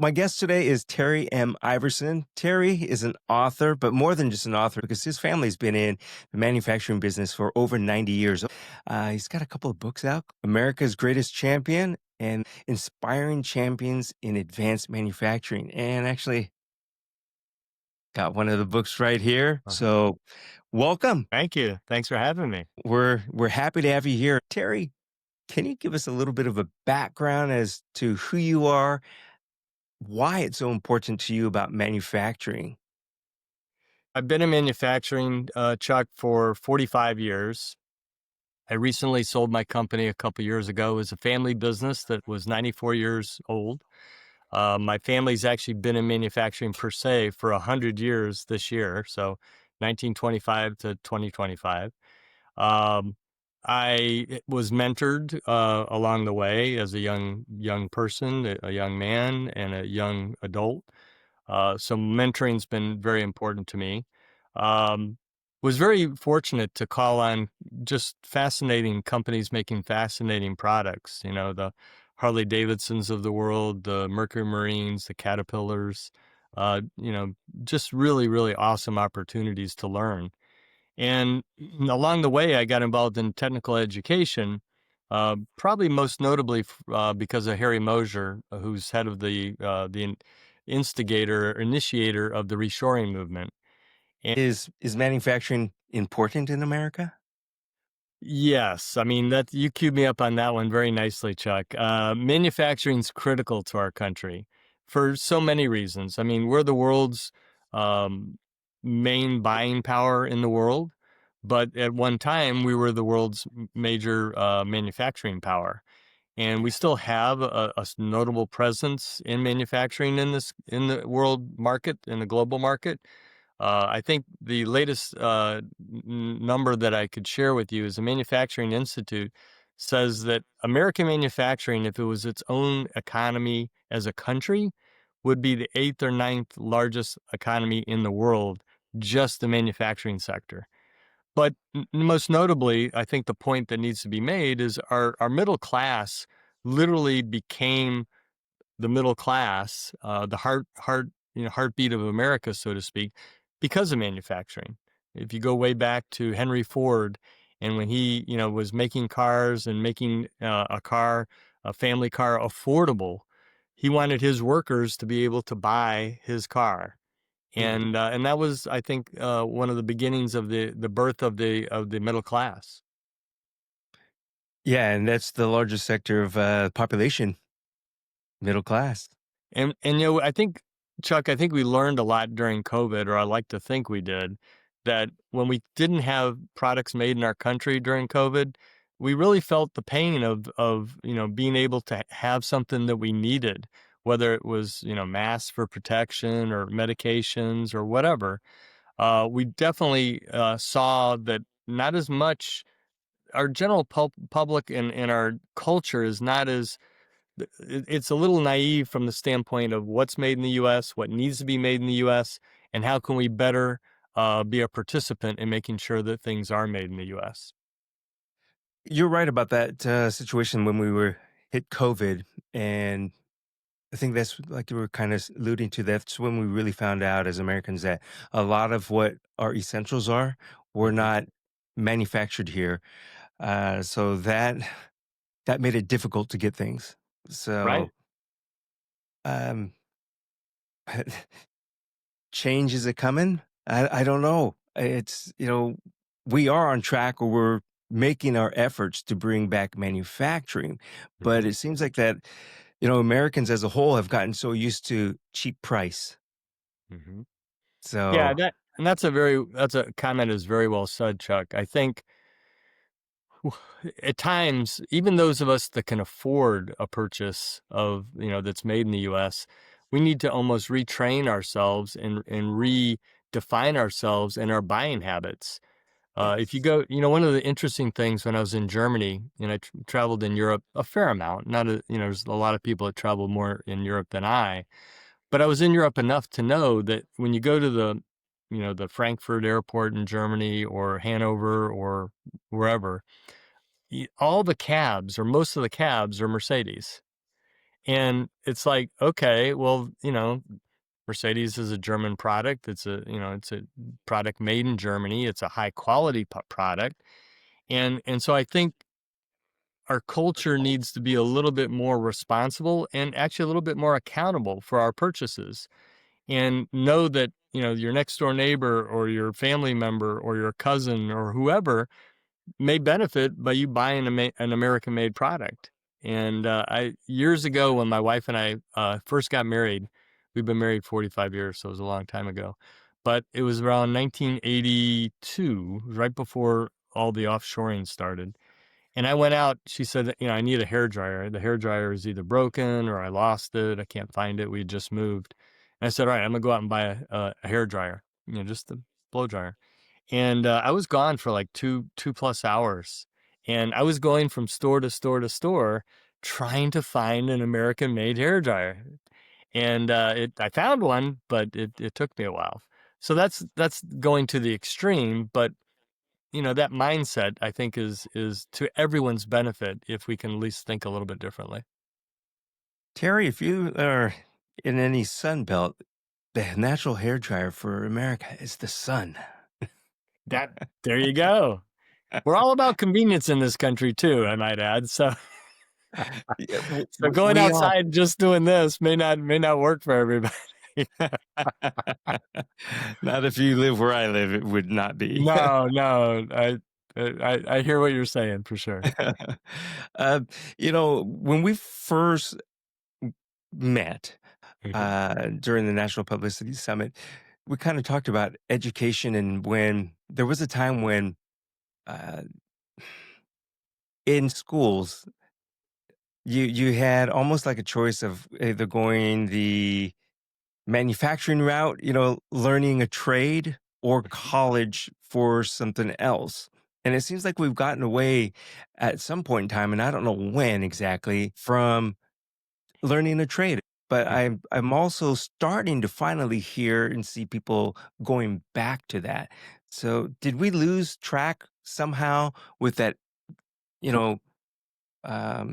My guest today is Terry M. Iverson. Terry is an author, but more than just an author because his family's been in the manufacturing business for over 90 years. He's got a couple of books out, America's Greatest Champion and Inspiring Champions in Advanced Manufacturing. And actually got one of the books right here. Uh-huh. So welcome. Thank you. Thanks for having me. We're happy to have you here. Terry, can you give us a little bit of a background as to who you are, why it's so important to you about manufacturing? I've been in manufacturing, Chuck, for 45 years. I recently sold my company a couple years ago. It was a family business that was 94 years old. My family's actually been in manufacturing per se for 100 years this year, so 1925 to 2025. Um, I was mentored along the way as a young person, a young man, and a young adult. So mentoring's been very important to me. Um, was very fortunate to call on just fascinating companies making fascinating products. You know, the Harley Davidsons of the world, the Mercury Marines, the Caterpillars. You know, just really, really awesome opportunities to learn. And along the way, I got involved in technical education, probably most notably because of Harry Mosier, who's head of the instigator, initiator of the reshoring movement. And Is manufacturing important in America? yes, I mean that you queued me up on that one very nicely, Chuck. Manufacturing's critical to our country for so many reasons. I mean, we're the world's um, main buying power in the world, but at one time we were the world's major manufacturing power, and we still have a notable presence in manufacturing in the world market, in the global market. I think the latest number that I could share with you is the Manufacturing Institute says that American manufacturing, if it was its own economy as a country, would be the eighth or ninth largest economy in the world, just the manufacturing sector. But most notably, I think the point that needs to be made is our middle class literally became the middle class, the heartbeat of America, so to speak, because of manufacturing. If you go way back to Henry Ford, and when he, was making cars and making a family car, affordable, he wanted his workers to be able to buy his car, Mm. and that was, I think, one of the beginnings of the birth of the middle class. Yeah, and that's the largest sector of population, middle class. And I think, Chuck, I think we learned a lot during COVID, or I like to think we did, that when we didn't have products made in our country during COVID, we really felt the pain of being able to have something that we needed, whether it was masks for protection or medications or whatever. We definitely saw that not as much. Our general public and our culture is not as it's a little naive from the standpoint of what's made in the U.S., what needs to be made in the U.S., and how can we better be a participant in making sure that things are made in the U.S. You're right about that situation when we were hit COVID, and I think that's like you were kind of alluding to. That's when we really found out as Americans that a lot of what our essentials are were Hmm. not manufactured here. So that made it difficult to get things. Right. So um, change is it coming? I don't know. It's we are on track, or we're making our efforts to bring back manufacturing, but Hmm. it seems like that Americans as a whole have gotten so used to cheap price. Hmm. Yeah, So that's a comment is very well said, Chuck. I think at times, even those of us that can afford a purchase of, that's made in the US, we need to almost retrain ourselves and redefine ourselves and our buying habits. If you yes. go, one of the interesting things when I was in Germany, and I traveled in Europe a fair amount, not a, there's a lot of people that travel more in Europe than I, but I was in Europe enough to know that when you go to the Frankfurt airport in Germany or Hanover or wherever, all the cabs or most of the cabs are Mercedes. And it's like, okay, well, Mercedes is a German product. It's a product made in Germany. It's a high quality product. And so I think our culture needs to be a little bit more responsible and actually a little bit more accountable for our purchases, and know that, your next door neighbor or your family member or your cousin or whoever may benefit by you buying an American made product. And I years ago, when my wife and I first got married, we've been married 45 years, so it was a long time ago. But it was around 1982, right before all the offshoring started. And I went out. She said, I need a hair dryer. The hair dryer is either broken or I lost it. I can't find it. We had just moved. And I said, all right, I'm gonna go out and buy a hair dryer, just a blow dryer. And I was gone for like two plus hours, and I was going from store to store to store trying to find an American made hair dryer. And I found one, but it took me a while. So that's going to the extreme, but that mindset, I think, is to everyone's benefit if we can at least think a little bit differently. Terry, if you are in any sun belt, the natural hair dryer for America is the sun. That There you go. We're all about convenience in this country too, I might add. So Yeah, so going we are. outside just doing this may not work for everybody. Not if you live where I live, it would not be. No, no, I hear what you're saying for sure. uh, when we first met Mhm. during the National Publicity Summit, we kind of talked about education, and when there was a time when uh, in schools you had almost like a choice of either going the manufacturing route, learning a trade, or college for something else. And it seems like we've gotten away at some point in time, and I don't know when exactly, from learning a trade. But I'm also starting to finally hear and see people going back to that. So did we lose track somehow with that, you know,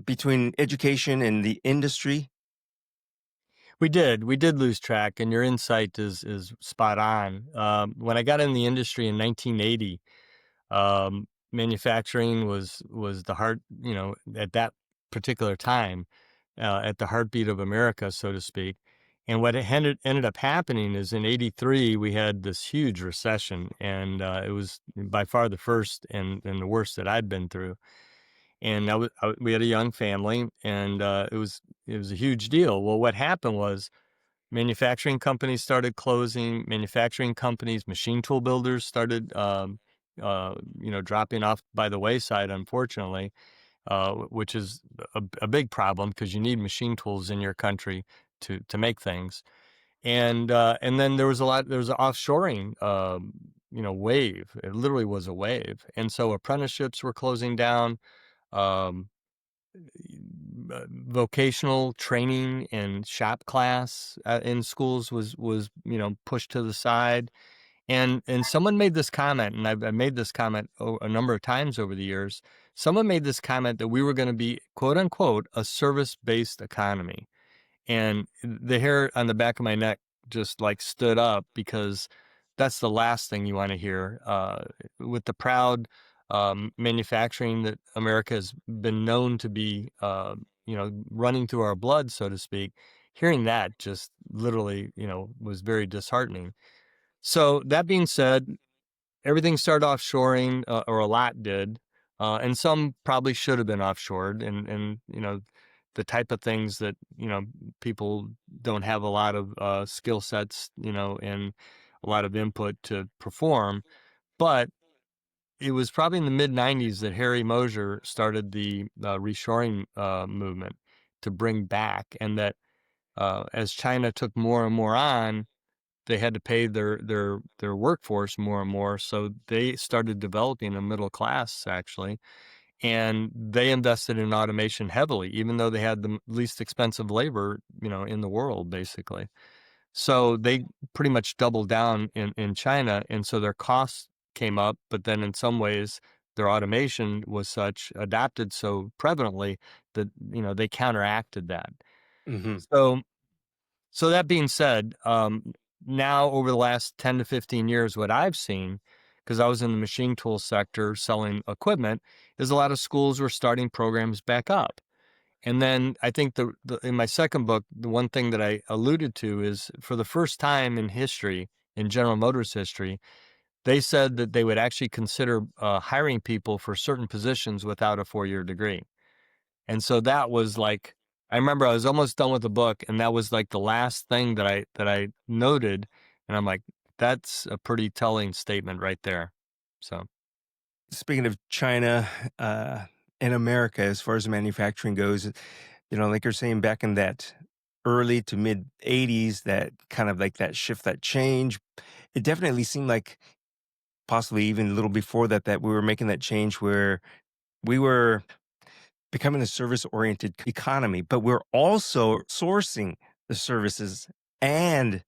between education and the industry? We did lose track, and your insight is spot on. When I got in the industry in 1980, manufacturing was the heart, at that particular time, at the heartbeat of America, so to speak. And what ended up happening is in '83 we had this huge recession, and it was by far the first and the worst that I'd been through. And we had a young family, and it was a huge deal. Well, what happened was manufacturing companies started closing. Manufacturing companies, machine tool builders started, dropping off by the wayside, unfortunately, which is a big problem because you need machine tools in your country to make things. And then there was an offshoring, wave. It literally was a wave, and so apprenticeships were closing down. Um, Vocational training and shop class in schools was pushed to the side. And someone made this comment, and I've made this comment a number of times over the years. Someone made this comment that we were going to be, quote unquote, a service based economy. And the hair on the back of my neck just like stood up, because that's the last thing you want to hear. With the proud manufacturing that America has been known to be, running through our blood, so to speak, hearing that just literally, was very disheartening. So that being said, everything started offshoring, or a lot did, and some probably should have been offshored. And the type of things that people don't have a lot of skill sets, and a lot of input to perform. But it was probably in the mid '90s that Harry Moser started the reshoring movement to bring back, and that as China took more and more on, they had to pay their workforce more and more, so they started developing a middle class, actually, and they invested in automation heavily, even though they had the least expensive labor, in the world, basically. So they pretty much doubled down in China, and so their costs came up, but then in some ways their automation was adapted so prevalently that they counteracted that. Mhm. So so that being said, now over the last 10 to 15 years, what I've seen, because I was in the machine tool sector selling equipment, is a lot of schools were starting programs back up. And then I think in my second book, the one thing that I alluded to is for the first time in history, in General Motors history, they said that they would actually consider hiring people for certain positions without a 4-year degree. And so that was like, I remember I was almost done with the book, and that was like the last thing that I noted, and I'm like, that's a pretty telling statement right there. So Speaking of China, and America, as far as manufacturing goes, like you're saying back in that early to mid 80s, that kind of like that shift, that change, it definitely seemed like possibly even a little before that, that we were making that change where we were becoming a service-oriented economy, but we're also sourcing the services and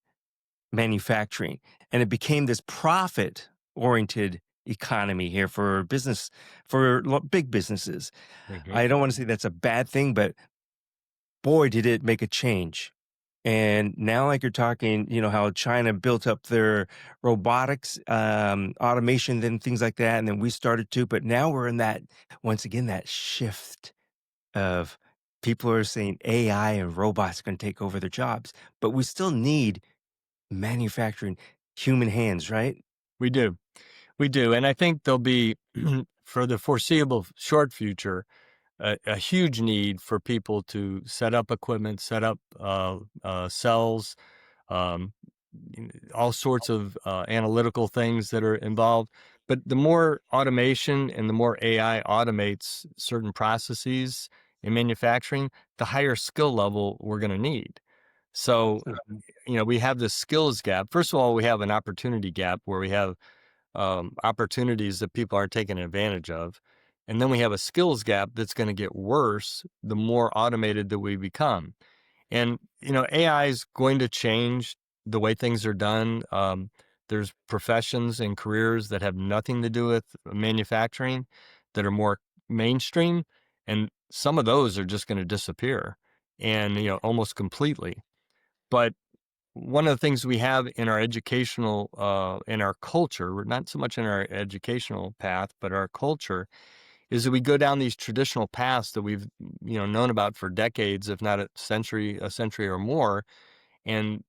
manufacturing, and it became this profit-oriented economy here for business, for big businesses. mhm, I don't want to say that's a bad thing, but boy, did it make a change. And now, like you're talking, how China built up their robotics, automation, then things like that, and then we started to. But now we're in that, once again, that shift of people are saying AI and robots are going to take over their jobs, but we still need manufacturing human hands, right? we do. We do. And I think there'll be, for the foreseeable short future, a huge need for people to set up equipment, set up cells, um, all sorts of analytical things that are involved. But the more automation and the more AI automates certain processes in manufacturing, the higher skill level we're going to need. So, Mhm. we have this skills gap. First of all, we have an opportunity gap where we have opportunities that people aren't taking advantage of. And then we have a skills gap that's going to get worse the more automated that we become. And, AI is going to change the way things are done. There's professions and careers that have nothing to do with manufacturing that are more mainstream. And some of those are just going to disappear and, almost completely. But one of the things we have in our educational, in our culture, not so much in our educational path, but our culture, is that we go down these traditional paths that we've, known about for decades, if not a century or more. And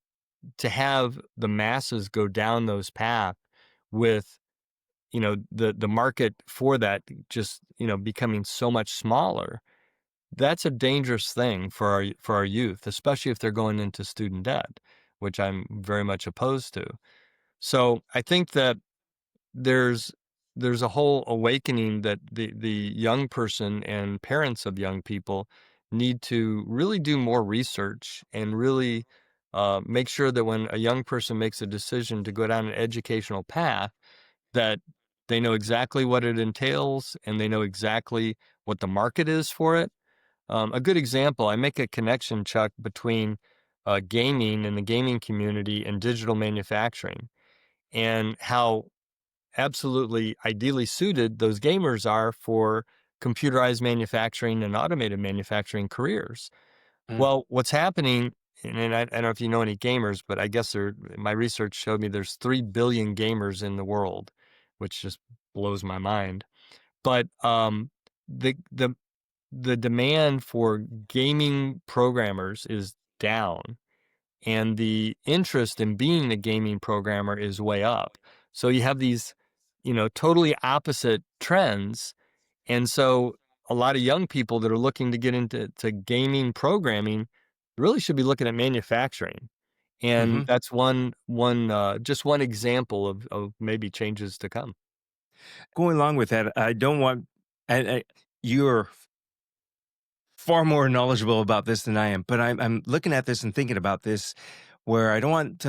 to have the masses go down those paths with, the market for that just, becoming so much smaller, that's a dangerous thing for our youth, especially if they're going into student debt, which I'm very much opposed to. So I think that there's there's a whole awakening that the young person and parents of young people need to really do more research and really make sure that when a young person makes a decision to go down an educational path, that they know exactly what it entails and they know exactly what the market is for it. A good example, I make a connection, Chuck, between gaming and the gaming community and digital manufacturing, and how absolutely ideally suited those gamers are for computerized manufacturing and automated manufacturing careers. Mm. Well, what's happening, and I don't know if you know any gamers, but I guess my research showed me there's 3 billion gamers in the world, which just blows my mind. But the the the demand for gaming programmers is down, and the interest in being a gaming programmer is way up. So you have these, totally opposite trends. And so a lot of young people that are looking to get into gaming programming really should be looking at manufacturing. And Mhm. that's just one example of maybe changes to come. Going along with that, I don't want, and you're far more knowledgeable about this than I am, but I'm looking at this and thinking about this where I don't want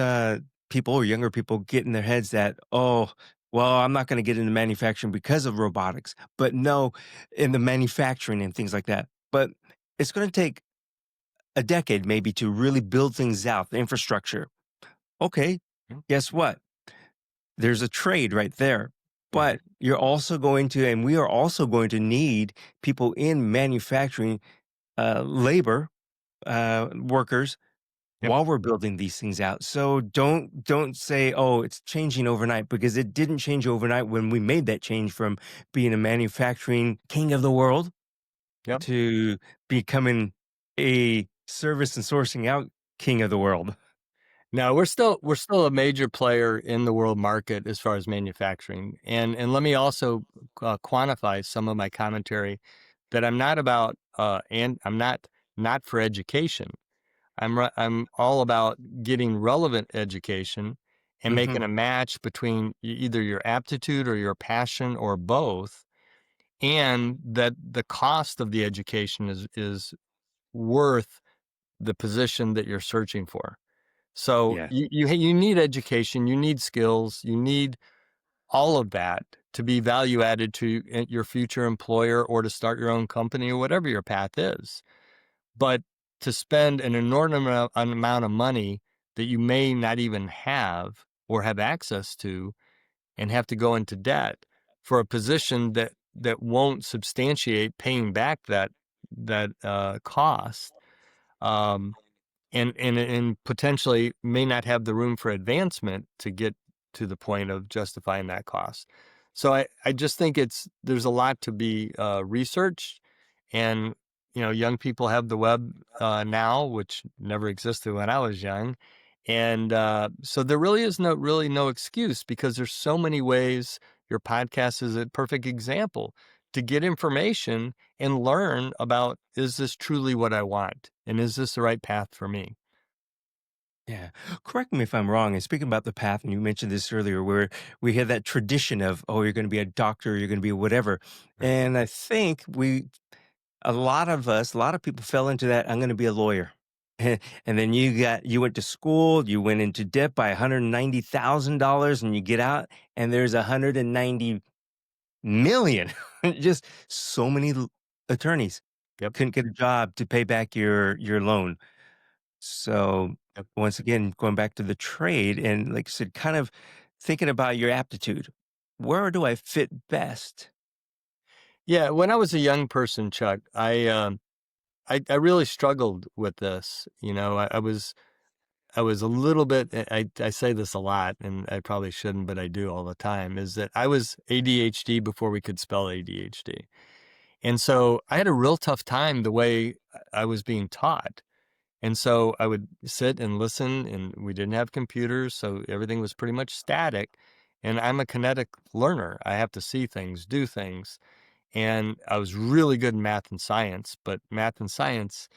people or younger people get in their heads that, oh, well, I'm not going to get into manufacturing because of robotics, but no, in the manufacturing and things like that. But it's going to take a decade maybe to really build things out, the infrastructure. Okay, guess what? There's a trade right there. Mm-hmm. But you're also going to, and we are also going to need people in manufacturing labor, workers Yep. while we're building these things out. So don't say, "Oh, it's changing overnight," because it didn't change overnight when we made that change from being a manufacturing king of the world Yep. to becoming a service and sourcing out king of the world. Now we're still a major player in the world market as far as manufacturing, and let me also quantify some of my commentary that I'm not about, and I'm not for education. I'm all about getting relevant education and Mhm. making a match between either your aptitude or your passion or both, and that the cost of the education is worth the position that you're searching for. So Yeah. you need education, you need skills, you need all of that to be value added to your future employer or to start your own company or whatever your path is. But to spend an inordinate amount of money that you may not even have or have access to and have to go into debt for a position that won't substantiate paying back that cost, um, and potentially may not have the room for advancement to get to the point of justifying that cost. So I just think there's a lot to be researched, and young people have the web now, which never existed when I was young, and so there really is no excuse because there's so many ways. Your podcast is a perfect example to get information and learn about, is this truly what I want? And is this the right path for me? Yeah. Correct me if I'm wrong. And speaking about the path, and you mentioned this earlier, where we had that tradition of, oh, you're going to be a doctor, you're going to be whatever. Right. And I think a lot of us, a lot of people fell into that. I'm going to be a lawyer. And then you went to school, you went into debt by $190,000 and you get out and there's 190 million. Just so many attorneys Yep. couldn't get a job to pay back your loan. So Yep. once again, going back to the trade and like I said, kind of thinking about your aptitude. Where do I fit best? Yeah. When I was a young person, Chuck, I really struggled with this. I was a little bit. I say this a lot, and I probably shouldn't, but I do all the time. Is that I was ADHD before we could spell ADHD, and so I had a real tough time the way I was being taught. And so I would sit and listen, and we didn't have computers, so everything was pretty much static. And I'm a kinetic learner. I have to see things, do things. And I was really good in math and science, but math and science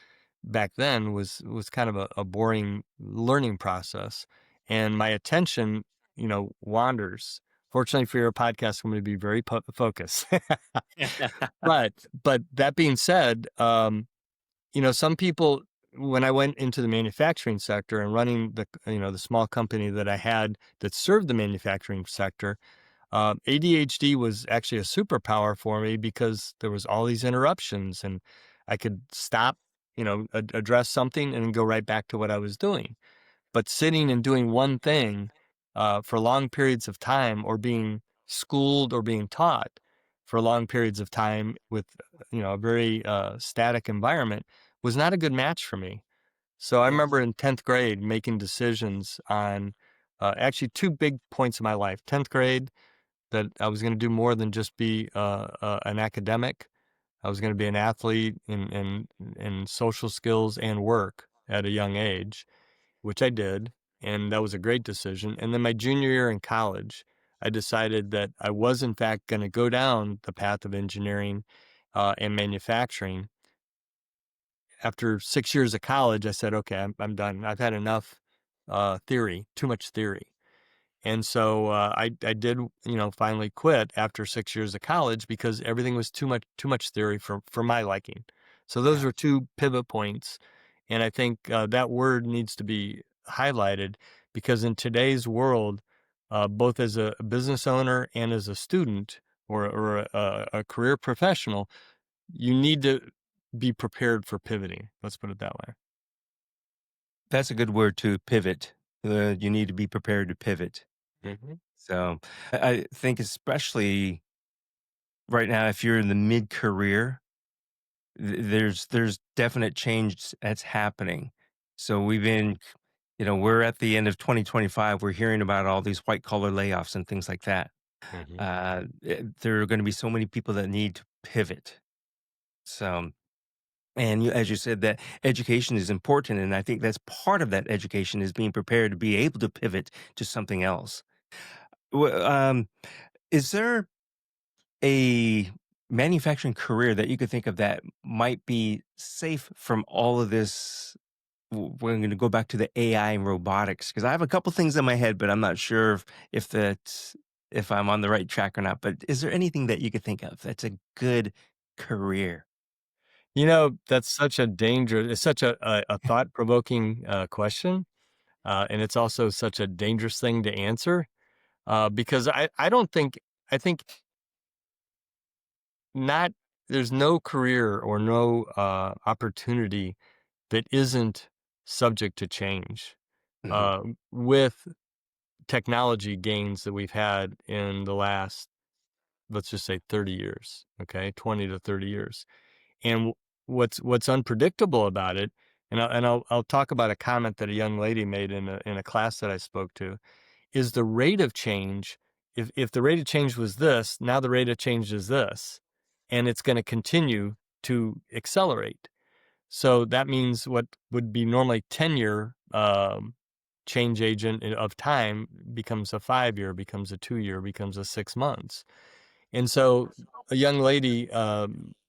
back then was kind of a boring learning process. And my attention, wanders. Fortunately for your podcast, I'm going to be very focused. But that being said, some people, when I went into the manufacturing sector and running the small company that I had that served the manufacturing sector, ADHD was actually a superpower for me because there was all these interruptions and I could stop, address something and then go right back to what I was doing. But sitting and doing one thing for long periods of time, or being schooled or being taught for long periods of time with a very static environment was not a good match for me. So I Yeah. remember in 10th grade making decisions on actually two big points of my life. 10th grade, that I was going to do more than just be an academic. I was going to be an athlete in social skills and work at a young age, which I did, and that was a great decision. And then my junior year in college, I decided that I was in fact going to go down the path of engineering and manufacturing. After 6 years of college, I said, "Okay, I'm done. I've had enough theory, too much theory." And so I did, finally quit after 6 years of college because everything was too much theory for my liking. So those Yeah. were two pivot points, and I think that word needs to be highlighted because in today's world, both as a business owner and as a student or a career professional, you need to be prepared for pivoting. Let's put it that way. That's a good word to pivot. You need to be prepared to pivot. Mhm. So I think especially right now, if you're in the mid career, There's definite change that's happening. So we've been, we're at the end of 2025. We're hearing about all these white collar layoffs and things like that. Mhm. There are going to be so many people that need to pivot. So, and as you said, that education is important, and I think that's part of that education is being prepared to be able to pivot to something else. Wh- Um, is there a manufacturing career that you could think of that might be safe from all of this? We're going to go back to the AI and robotics because I have a couple things in my head, but I'm not sure if that if I'm on the right track or not. But is there anything that you could think of that's a good career? That's such a it's such a thought-provoking, question, and it's also such a dangerous thing to answer, because I don't think I think not there's no career or no, opportunity that isn't subject to change, Mhm. with technology gains that we've had in the last, let's just say 30 years, okay, 20 to 30 years. And what's unpredictable about it, and I'll talk about a comment that a young lady made in a class that I spoke to, is the rate of change. If the rate of change was this, now the rate of change is this, and it's going to continue to accelerate. So that means what would be normally 10-year change agent of time becomes a 5-year, becomes a 2-year, becomes a 6 months. And so a young lady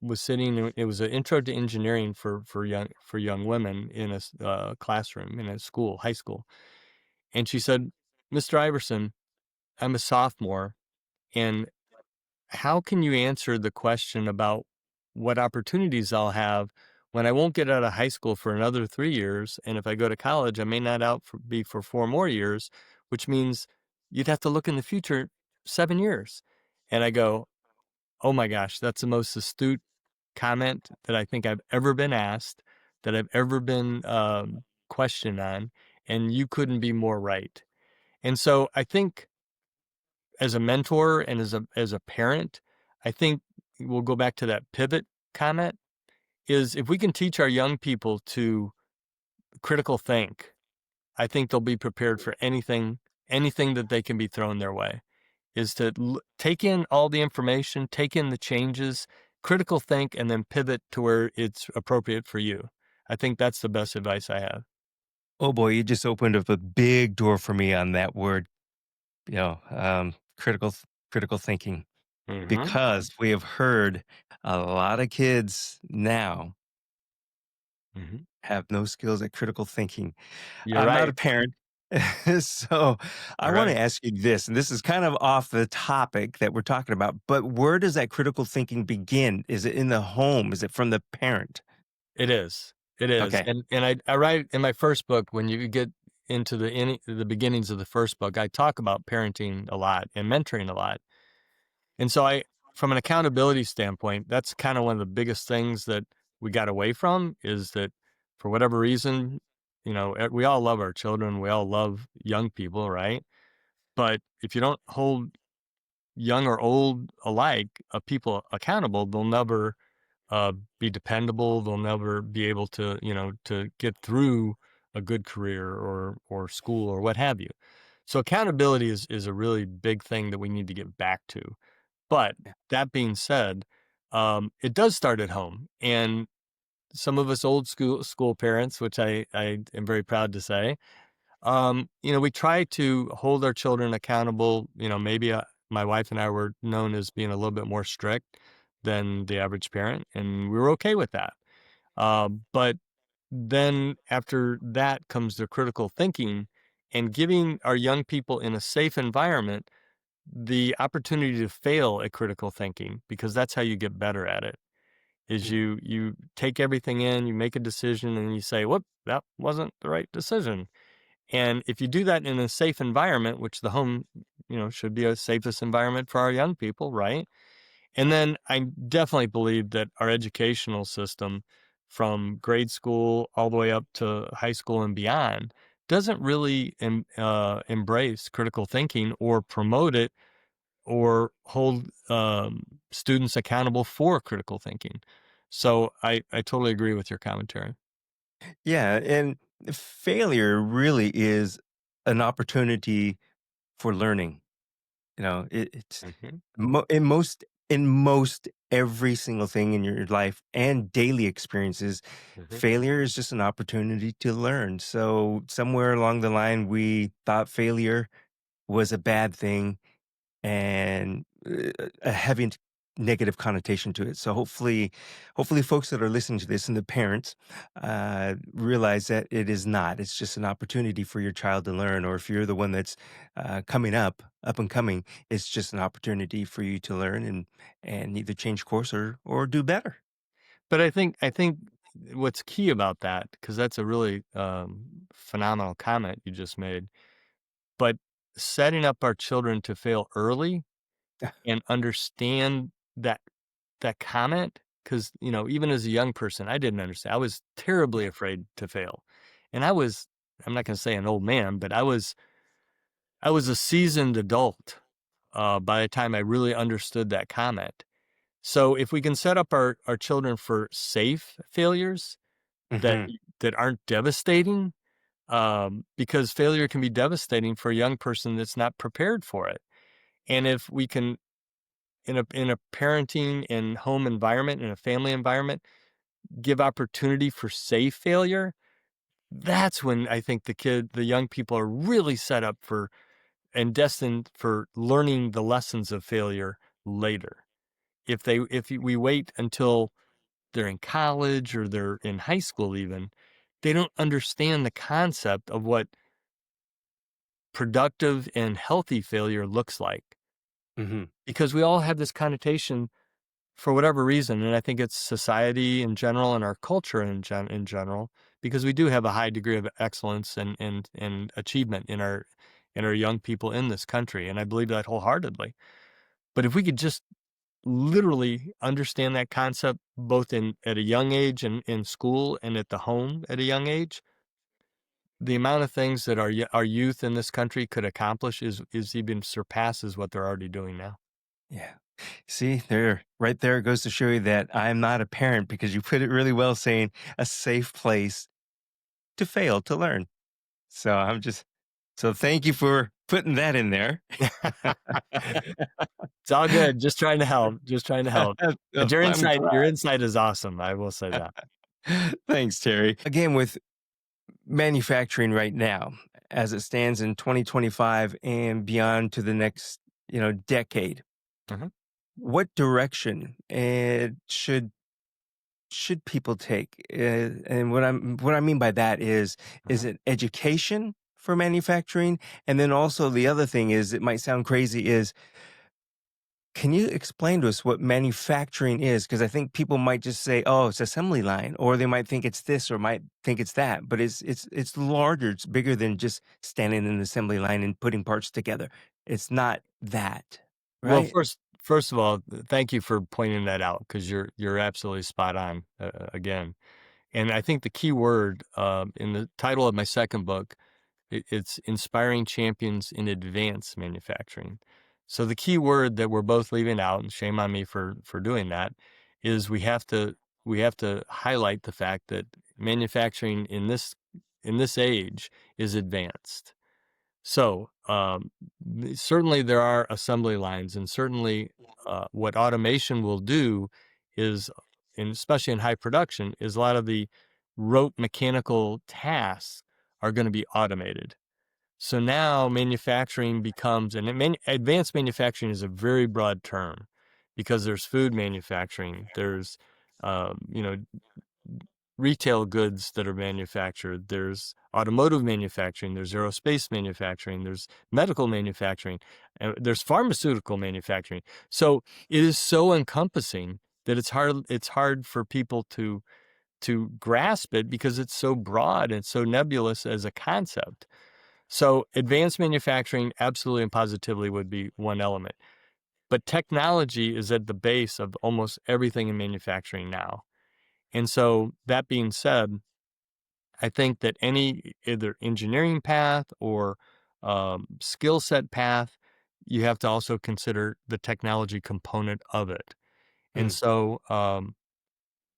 was sitting. It was an intro to engineering for young women in a classroom in a school, high school. And she said, "Mr. Iverson, I'm a sophomore, and how can you answer the question about what opportunities I'll have when I won't get out of high school for another 3 years, and if I go to college, I may not be for 4 more years, which means you'd have to look in the future 7 years." And I go, "Oh my gosh, that's the most astute comment that I think I've ever been asked, that I've ever been questioned on, and you couldn't be more right." And so I think as a mentor and as a parent, I think we'll go back to that pivot comment, is if we can teach our young people to critical think, I think they'll be prepared for anything that they can be thrown their way. Is to take in all the information, take in the changes, critical think, and then pivot to where it's appropriate for you. I think that's the best advice I have. Oh boy, you just opened up a big door for me on that word. Critical thinking, Mhm. because we have heard a lot of kids now Mhm. have no skills at critical thinking. You're I'm not a right. parent, so I You're want to right. ask you this, and this is kind of off the topic that we're talking about, but where does that critical thinking begin? Is it in the home? Is it from the parent? It is. It is. Okay. And I write in my first book, when you get into the beginnings of the first book, I talk about parenting a lot and mentoring a lot. And so from an accountability standpoint, that's kind of one of the biggest things that we got away from, is that for whatever reason, we all love our children, we all love young people, right? But if you don't hold young or old alike, people accountable, they'll never uh, be dependable. They'll never be able to, to get through a good career or school or what have you. So accountability is a really big thing that we need to get back to. But that being said, it does start at home, and some of us old school parents, which I am very proud to say, we try to hold our children accountable. Maybe my wife and I were known as being a little bit more strict than the average parent, and we were okay with that. But then after that comes the critical thinking and giving our young people in a safe environment the opportunity to fail at critical thinking, because that's how you get better at it. Is Mm. you take everything in, you make a decision, and you say, "Whoop, that wasn't the right decision." And if you do that in a safe environment, which the home, should be a safest environment for our young people, right? And then I definitely believe that our educational system, from grade school all the way up to high school and beyond, doesn't really embrace critical thinking or promote it or hold students accountable for critical thinking. So I totally agree with your commentary. Yeah, and failure really is an opportunity for learning. It's Mhm, in most every single thing in your life and daily experiences, mhm. failure is just an opportunity to learn. So somewhere along the line, we thought failure was a bad thing and a heavy negative connotation to it. So hopefully folks that are listening to this and the parents realize that it is not. It's just an opportunity for your child to learn. Or if you're the one that's coming up and coming, it's just an opportunity for you to learn and either change course or do better. But I think what's key about that, because that's a really, phenomenal comment you just made, but setting up our children to fail early and understand that that comment, because even as a young person, I didn't understand. I was terribly Yeah. afraid to fail, and I'm not gonna say an old man, but I was a seasoned adult, by the time I really understood that comment. So if we can set up our children for safe failures that Hmm. that aren't devastating, because failure can be devastating for a young person that's not prepared for it. And if we can, in a parenting and home environment, in a family environment, give opportunity for safe failure, that's when I think the young people are really set up for and destined for learning the lessons of failure later. If we wait until they're in college or they're in high school even, they don't understand the concept of what productive and healthy failure looks like, Hmm. because we all have this connotation for whatever reason, and I think it's society in general and our culture in general, because we do have a high degree of excellence and achievement in our young people in this country, and I believe that wholeheartedly. But if we could just literally understand that concept both in at a young age and in school and at the home at a young age, the amount of things that our youth in this country could accomplish is even surpasses what they're already doing now. Yeah. See, right there it goes to show you that I'm not a parent because you put it really well saying a safe place to fail, to learn. So thank you for putting that in there. It's all good. Just trying to help. Just trying to help. But your I'm insight your glad. insight is awesome. I will say that. Thanks, Terry. Again, with manufacturing right now, as it stands in 2025 and beyond to the next, decade, Mhm, what direction should people take? And what I mean by that is mhm. it education for manufacturing? And then also the other thing is, it might sound crazy, is can you explain to us what manufacturing is? Because I think people might just say, "Oh, it's assembly line," or they might think it's this, or might think it's that. But it's larger. It's bigger than just standing in an assembly line and putting parts together. It's not that, Well, right? first of all, thank you for pointing that out, because you're absolutely spot on, again. And I think the key word, in the title of my second book, it's inspiring champions in advanced manufacturing. So the key word that we're both leaving out, and shame on me for doing that, is we have to highlight the fact that manufacturing in this age is advanced. So certainly there are assembly lines, and certainly what automation will do is, and especially in high production, is a lot of the rote mechanical tasks are going to be automated. So now manufacturing becomes, and advanced manufacturing is a very broad term, because there's food manufacturing, there's you know retail goods that are manufactured, there's automotive manufacturing, there's aerospace manufacturing, there's medical manufacturing, there's pharmaceutical manufacturing. So it is so encompassing that it's hard for people to grasp it, because it's so broad and so nebulous as a concept. So advanced manufacturing absolutely and positively would be one element. But technology is at the base of almost everything in manufacturing now. And so that being said, I think that any either engineering path or skill set path, you have to also consider the technology component of it. And Mm, so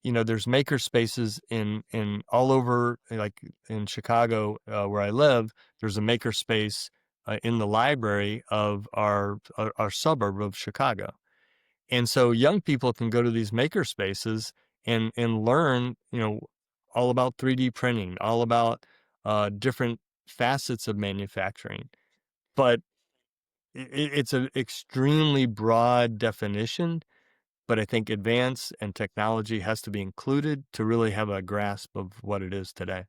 there's maker spaces in all over, like in Chicago, where I live. There's a maker space in the library of our suburb of Chicago, and so young people can go to these maker spaces and learn, all about 3D printing, all about different facets of manufacturing. But it's an extremely broad definition, but I think advance and technology has to be included to really have a grasp of what it is today.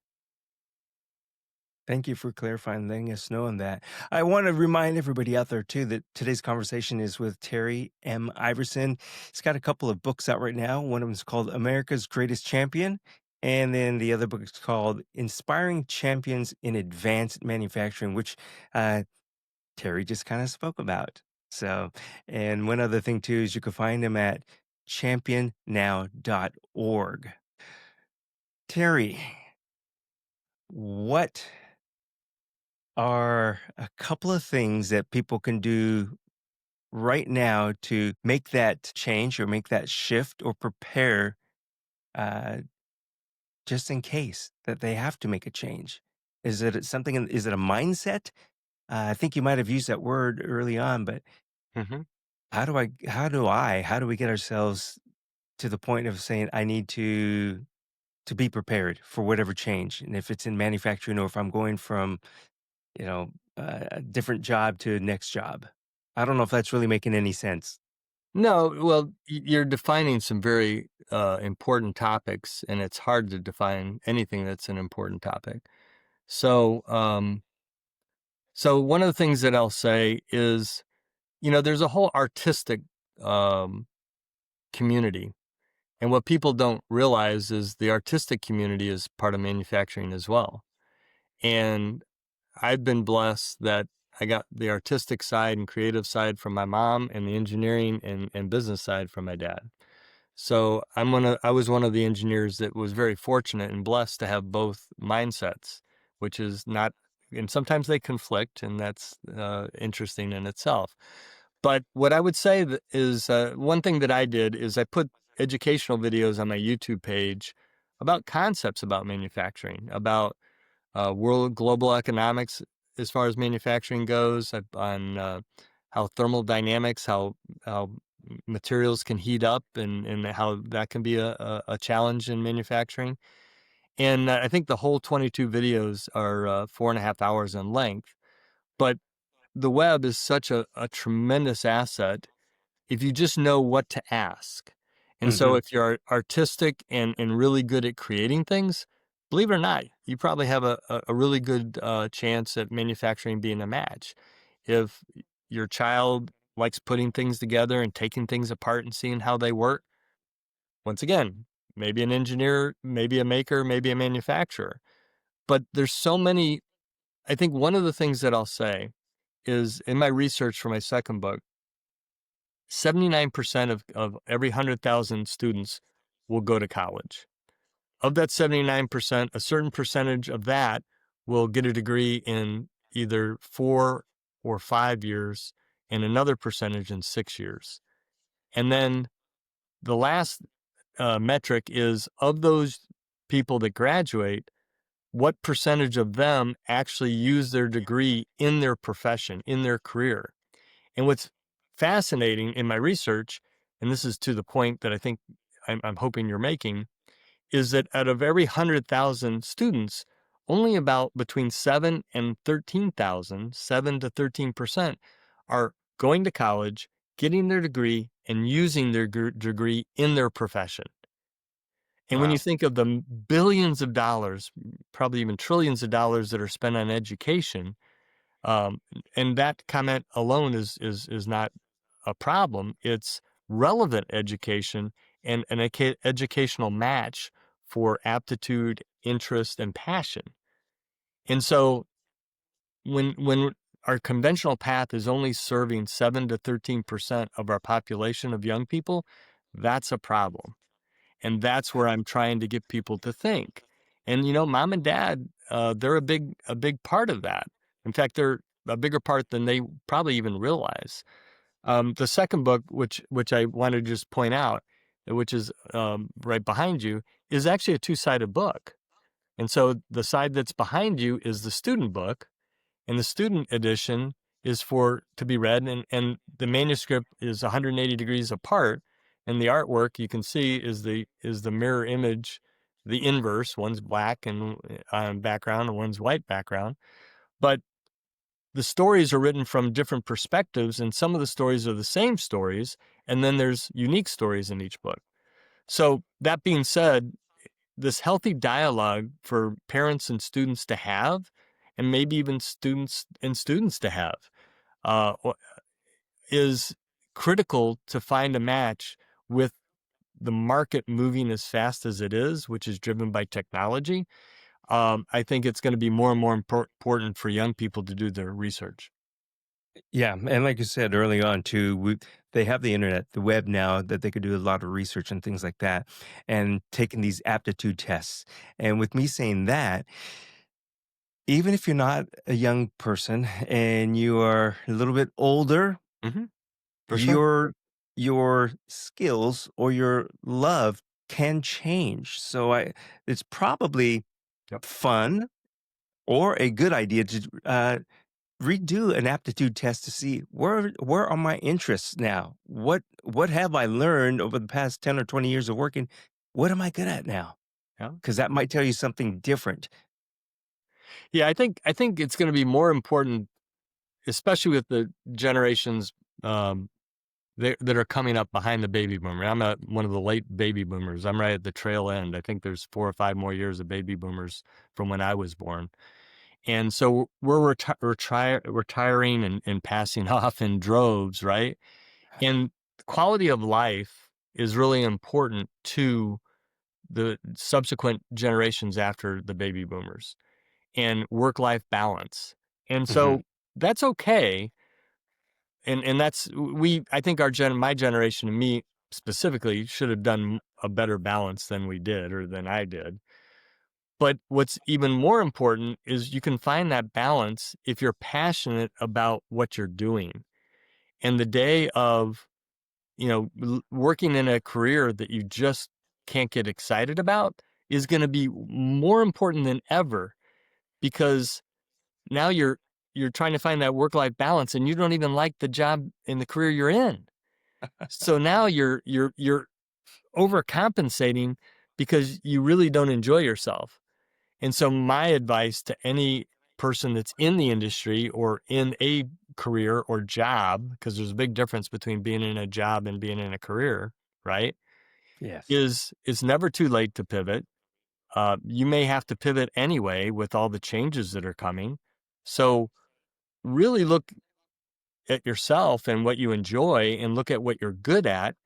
Thank you for clarifying, letting us know on that. I want to remind everybody out there too that today's conversation is with Terry M. Iverson. He's got a couple of books out right now. One of them is called America's Greatest Champion, and then the other book is called Inspiring Champions in Advanced Manufacturing, which Terry just kind of spoke about. So, and one other thing too is you can find him at championnow.org. Terry, what are a couple of things that people can do right now to make that change or make that shift or prepare uh, just in case that they have to make a change? Is it something, is it a mindset? I think you might have used that word early on, but Hmm. how do we get ourselves to the point of saying, I need to be prepared for whatever change? And if it's in manufacturing or if I'm going from a different job to next job. I don't know if that's really making any sense. No, well, you're defining some very important topics, and it's hard to define anything that's an important topic. So, so one of the things that I'll say is, there's a whole artistic um, community. And what people don't realize is the artistic community is part of manufacturing as well. And I've been blessed that I got the artistic side and creative side from my mom and the engineering and business side from my dad. So I was one of the engineers that was very fortunate and blessed to have both mindsets, which is not, and sometimes they conflict, and that's interesting in itself. But what I would say is one thing that I did is I put educational videos on my YouTube page about concepts about manufacturing, about world global economics as far as manufacturing goes, on how thermodynamics, how materials can heat up, and how that can be a challenge in manufacturing. And I think the whole 22 videos are 4.5 hours in length. But the web is such a tremendous asset if you just know what to ask. And so Mhm. if you're artistic and really good at creating things, believe it or not, you probably have a really good chance at manufacturing being a match. If your child likes putting things together and taking things apart and seeing how they work, once again, maybe an engineer, maybe a maker, maybe a manufacturer. But there's so many. I think one of the things that I'll say is in my research for my second book, 79% of every 100,000 students will go to college. Of that 79%, a certain percentage of that will get a degree in either 4 or 5 years, and another percentage in 6 years. And then the last metric is, of those people that graduate, what percentage of them actually use their degree in their profession, in their career? And what's fascinating in my research, and this is to the point that I think I'm hoping you're making, is that out of every 100,000 students, only about between 7 to 13% are going to college, getting their degree, and using their degree in their profession. And when you Wow. think of the billions of dollars, probably even trillions of dollars that are spent on education, um, and that comment alone is not a problem. It's relevant education and an educational match for aptitude, interest, and passion. And so when our conventional path is only serving 7 to 13% of our population of young people, that's a problem. And that's where I'm trying to get people to think. And mom and dad, they're a big part of that. In fact, they're a bigger part than they probably even realize. The second book, which I want to just point out, which is right behind you, is actually a two-sided book. And so the side that's behind you is the student book, and the student edition is for to be read, and the manuscript is 180 degrees apart, and the artwork you can see is the mirror image, the inverse. One's black and background, and one's white background. But the stories are written from different perspectives, and some of the stories are the same stories, and then there's unique stories in each book. So that being said, this healthy dialogue for parents and students to have, and maybe even students to have, uh, is critical to find a match with the market moving as fast as it is, which is driven by technology. I think it's going to be more and more important for young people to do their research. Yeah, and like you said early on too, they have the internet, the web now that they could do a lot of research and things like that, and taking these aptitude tests. And with me saying that, even if you're not a young person and you are a little bit older, Hmm. For sure. your skills or your love can change. So it's probably Yep. fun or a good idea to redo an aptitude test to see where are my interests now? What have I learned over the past 10 or 20 years of working? What am I good at now? Yeah. Because that might tell you something different. Yeah. I think it's going to be more important, especially with the generations that are coming up behind the baby boomer. One of the late baby boomers. I'm right at the trail end. I think there's 4 or 5 more years of baby boomers from when I was born. And so retiring and passing off in droves, right? And quality of life is really important to the subsequent generations after the baby boomers, and work-life balance. And Mhm. so that's okay. And that's I think my generation and me specifically should have done a better balance than we did, or than I did. But what's even more important is you can find that balance if you're passionate about what you're doing. And the day of, working in a career that you just can't get excited about is going to be more important than ever, because now you're trying to find that work-life balance and you don't even like the job in the career you're in. So now you're overcompensating because you really don't enjoy yourself. And so my advice to any person that's in the industry or in a career or job, because there's a big difference between being in a job and being in a career, right? Yes. Is it's never too late to pivot. You may have to pivot anyway with all the changes that are coming. So really look at yourself and what you enjoy, and look at what you're good at,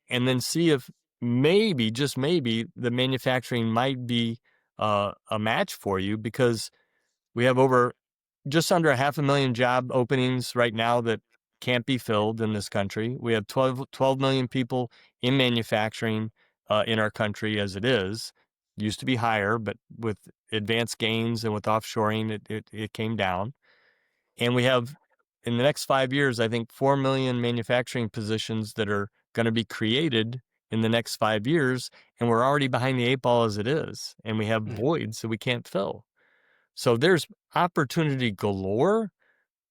and then see if maybe, just maybe, the manufacturing might be a match for you, because we have over just under 500,000 job openings right now that can't be filled in this country. We have 12 million people in manufacturing in our country as it is. Used to be higher, but with advanced gains and with offshoring, it came down. And we have, in the next 5 years, I think 4 million manufacturing positions that are going to be created in the next 5 years. And we're already behind the 8 ball as it is. And we have Mm. voids that we can't fill. So there's opportunity galore,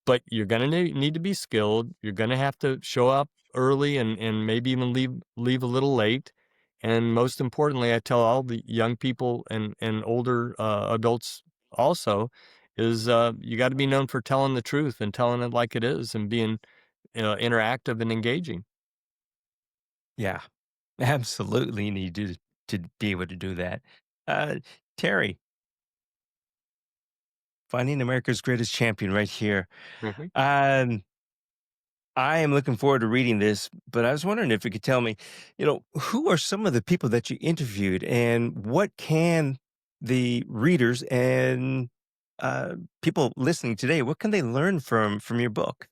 but you're going to need to be skilled. You're going to have to show up early, and maybe even leave a little late. And most importantly, I tell all the young people and older adults also, is you got to be known for telling the truth and telling it like it is, and being interactive and engaging. Yeah. Absolutely you need to be able to do that. Uh, Terry, finding America's Greatest Champion right here. Mhm. Um, I am looking forward to reading this, but I was wondering if you could tell me, who are some of the people that you interviewed and what can the readers and people listening today, what can they learn from your book?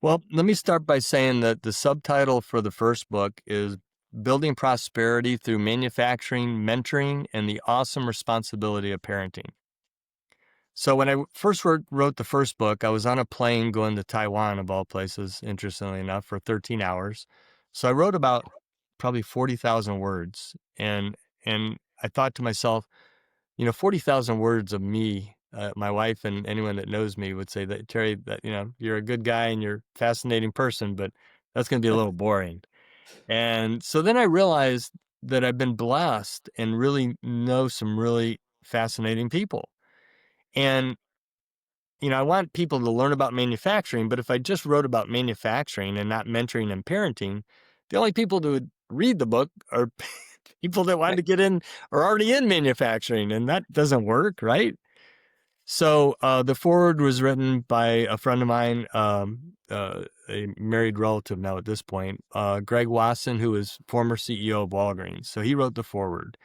Well, let me start by saying that the subtitle for the first book is Building Prosperity Through Manufacturing, Mentoring, and the Awesome Responsibility of Parenting. So when I first wrote the first book, I was on a plane going to Taiwan, of all places, interestingly enough, for 13 hours. So I wrote about probably 40,000 words. And I thought to myself, 40,000 words of me, my wife and anyone that knows me would say that, Terry, that, you're a good guy and you're a fascinating person, but that's going to be a little boring. And so then I realized that I've been blessed and really know some really fascinating people. And, I want people to learn about manufacturing, but if I just wrote about manufacturing and not mentoring and parenting, the only people that would read the book are people that wanted to get in or already in manufacturing, and that doesn't work, right? So the foreword was written by a friend of mine, a married relative now at this point, Greg Wasson, who is former CEO of Walgreens. So he wrote the foreword.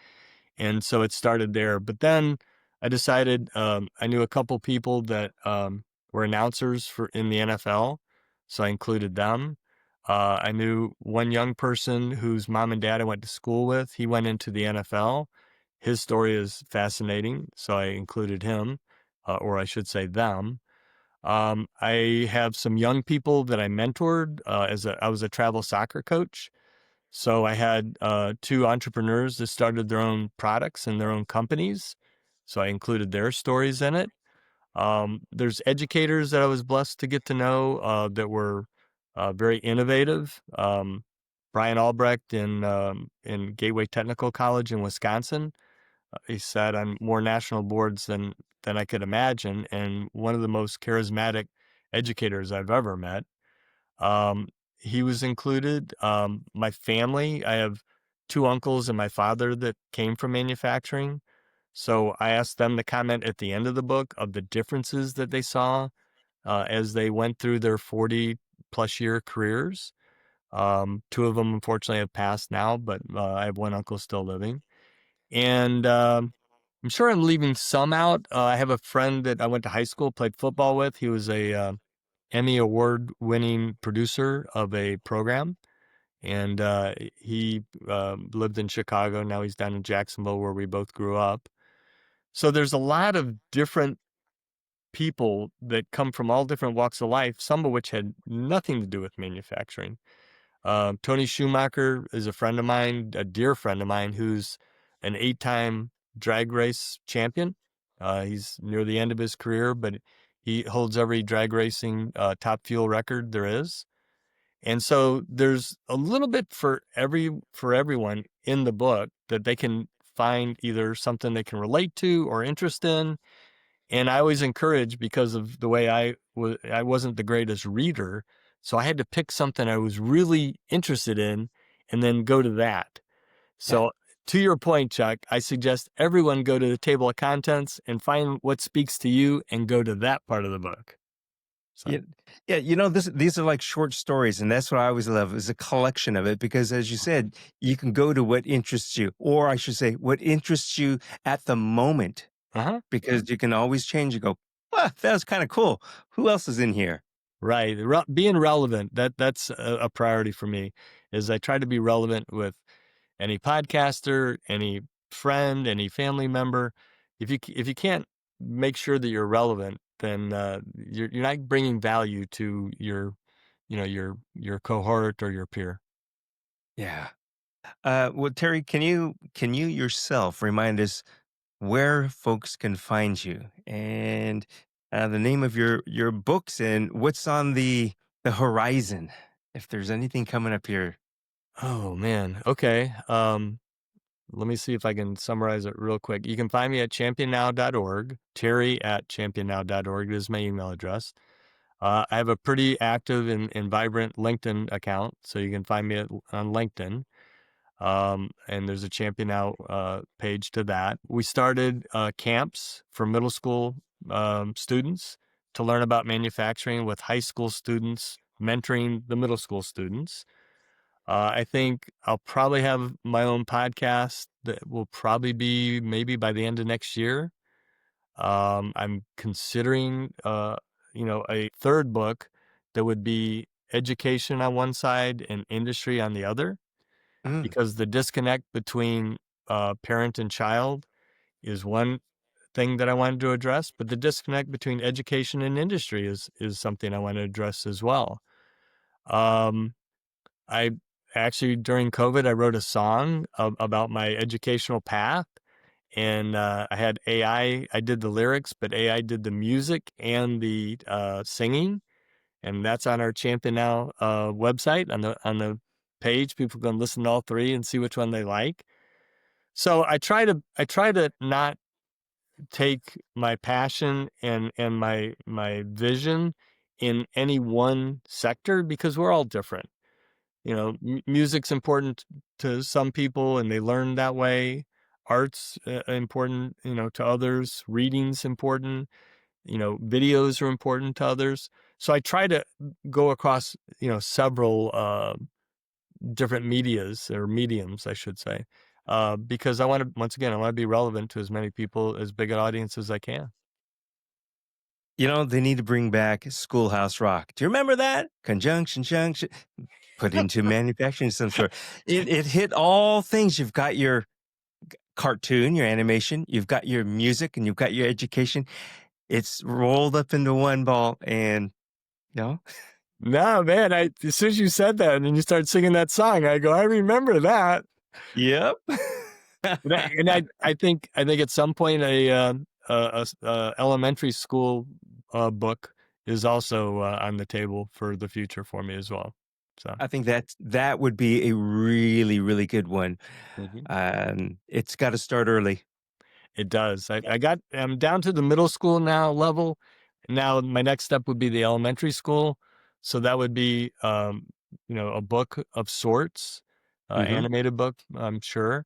And so it started there. But then I decided I knew a couple people that were announcers for in the NFL. So I included them. I knew one young person whose mom and dad I went to school with. He went into the NFL. His story is fascinating. So I included him, or I should say them. I have some young people that I mentored I was a travel soccer coach. So I had two entrepreneurs that started their own products and their own companies. So I included their stories in it. There's educators that I was blessed to get to know that were very innovative. Brian Albrecht in Gateway Technical College in Wisconsin. He sat on more national boards than I could imagine, and one of the most charismatic educators I've ever met. Um, he was included. My family, I have two uncles and my father that came from manufacturing. So I asked them to comment at the end of the book of the differences that they saw as they went through their 40 plus year careers. Two of them, unfortunately, have passed now, but I have one uncle still living. And I'm sure I'm leaving some out. I have a friend that I went to high school, played football with. He was a Emmy award winning producer of a program. And he lived in Chicago. Now he's down in Jacksonville, where we both grew up. So there's a lot of different people that come from all different walks of life, some of which had nothing to do with manufacturing. Tony Schumacher is a friend of mine, a dear friend of mine, who's an 8-time drag race champion. He's near the end of his career, but he holds every drag racing top fuel record there is. And so there's a little bit for everyone in the book that they can find either something they can relate to or interest in. And I always encourage, because of the way I wasn't the greatest reader, so I had to pick something I was really interested in and then go to that. Yeah. So to your point, Chuck, I suggest everyone go to the table of contents and find what speaks to you and go to that part of the book. So, Yeah, yeah, these are like short stories, and that's what I always love is a collection of it because, as you said, you can go to what interests you, or I should say, what interests you at the moment, uh-huh. because you can always change. You go, ah, that was kind of cool. Who else is in here? Right. Being relevant, that's a priority for me, is I try to be relevant with any podcaster, any friend, any family member. If you can't make sure that you're relevant, then you're not bringing value to your cohort or your peer. Yeah. Well, Terry, can you yourself remind us where folks can find you and the name of your books and what's on the horizon, if there's anything coming up here? Oh man. Okay. Let me see if I can summarize it real quick. You can find me at championnow.org. Terry at championnow.org is my email address. I have a pretty active and vibrant LinkedIn account, so you can find me on LinkedIn. And there's a Champion Now page to that. We started camps for middle school students to learn about manufacturing, with high school students mentoring the middle school students. I think I'll probably have my own podcast that will probably be maybe by the end of next year. I'm considering, a third book that would be education on one side and industry on the other, Mm, because the disconnect between parent and child is one thing that I wanted to address, but the disconnect between education and industry is something I want to address as well. Um, I actually, during COVID, I wrote a song about my educational path, and I had AI. I did the lyrics, but AI did the music and the singing, and that's on our Champion Now website on the page. People can listen to all three and see which one they like. So I try to not take my passion and my vision in any one sector because we're all different. You know, music's important to some people and they learn that way. Art's important, you know, to others. Reading's important. You know, videos are important to others. So I try to go across, you know, several different medias or mediums, I should say, because I want to, once again, I want to be relevant to as many people, as big an audience as I can. You know, they need to bring back Schoolhouse Rock. Do you remember that? Conjunction, junction, put into manufacturing of some sort. It hit all things. You've got your cartoon, your animation, you've got your music, and you've got your education. It's rolled up into one ball, and you know, No, man, as soon as you said that and then you started singing that song, I go, I remember that. yep. I think at some point elementary school book is also on the table for the future for me as well. So I think that would be a really, really good one. mhm. It's got to start early. It does. I'm down to the middle school now level. Now my next step would be the elementary school. So that would be you know, a book of sorts, Hmm. animated book, I'm sure.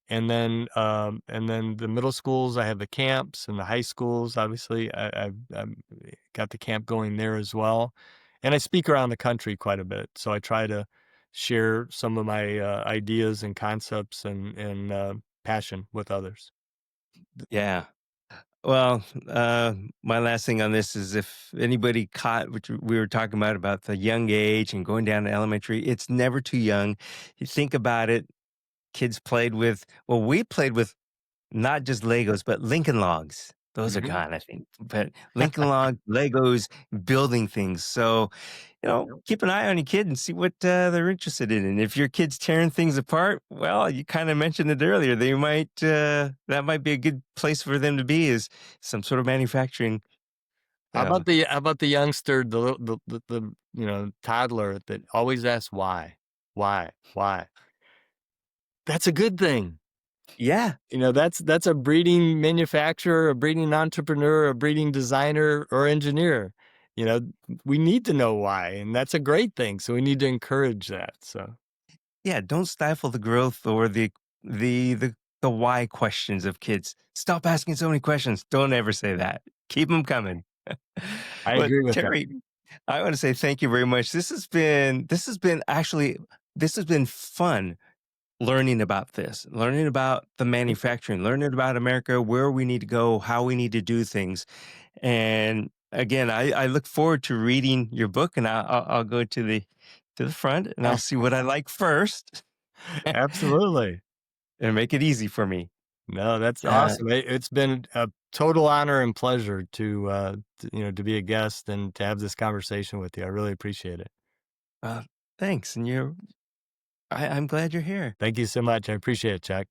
And then the middle schools, I have the camps, and the high schools, obviously, I've got the camp going there as well. And I speak around the country quite a bit, so I try to share some of my ideas and concepts and passion with others. Yeah. Well, my last thing on this is if anybody caught, which we were talking about the young age and going down to elementary, it's never too young. You think about it, kids played with, well, we played with not just Legos, but Lincoln Logs. Those are Mhm. gone, I think. But Lincoln Log, Legos, building things. So, you know, Yep. keep an eye on your kid and see what they're interested in. And if your kid's tearing things apart, well, you kind of mentioned it earlier. They might that might be a good place for them to be is some sort of manufacturing. Uh, How about the youngster, the you know, toddler that always asks why, why? That's a good thing. yeah, You know, that's a breeding manufacturer, a breeding entrepreneur, a breeding designer or engineer. You know, we need to know why, and that's a great thing. So we need to encourage that. So yeah. Don't stifle the growth or the the the why questions of kids. Stop asking so many questions. Don't ever say that. Keep them coming. I But agree with that. Terry, I want to say thank you very much. This has been fun learning about this, learning about the manufacturing, learning about America, where we need to go, how we need to do things. And again, I look forward to reading your book, and I'll go to the front and I'll see what I like first Absolutely. and make it easy for me. No, that's Uh, awesome. It's been a total honor and pleasure you know, to be a guest and to have this conversation with you. I really appreciate it. uh, Thanks, and I'm glad you're here. Thank you so much. I appreciate it, Chuck.